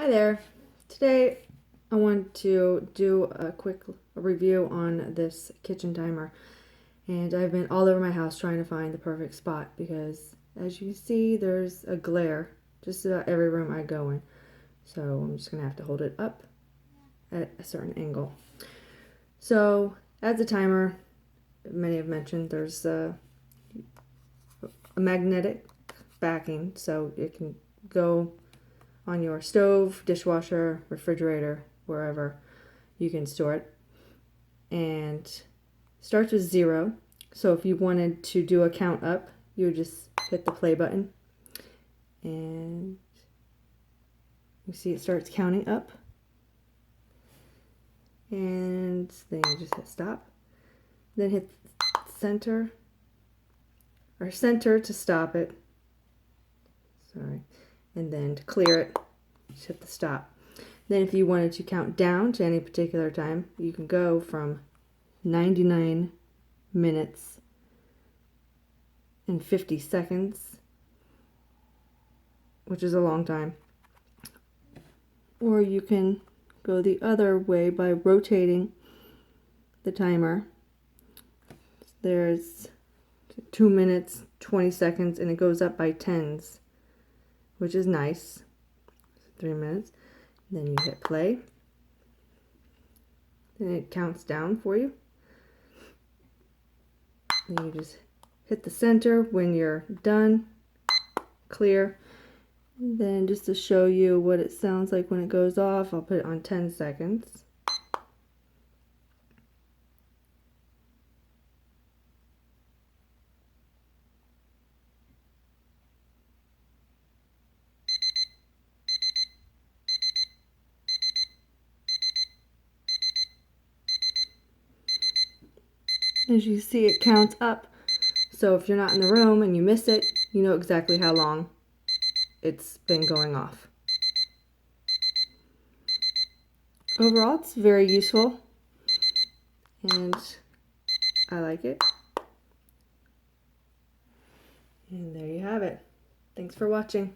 Hi there. Today I want to do a quick review on this kitchen timer, and I've been all over my house trying to find the perfect spot because as you can see there's a glare just about every room I go in, so I'm just gonna have to hold it up at a certain angle. So as a timer, many have mentioned, there's a magnetic backing, so it can go on your stove, dishwasher, refrigerator, wherever you can store it. And starts with 0. So if you wanted to do a count up, you would just hit the play button. And you see it starts counting up. And then you just hit stop. Then hit center to stop it. Sorry. And then to clear it, just hit the stop. Then if you wanted to count down to any particular time, you can go from 99 minutes and 50 seconds, which is a long time. Or you can go the other way by rotating the timer. There's 2 minutes, 20 seconds, and it goes up by tens, which is nice. 3 minutes. Then you hit play. Then it counts down for you. Then you just hit the center when you're done. Clear. And then just to show you what it sounds like when it goes off, I'll put it on 10 seconds. As you see, it counts up. So if you're not in the room and you miss it, you know exactly how long it's been going off. Overall, it's very useful and I like it. And there you have it. Thanks for watching.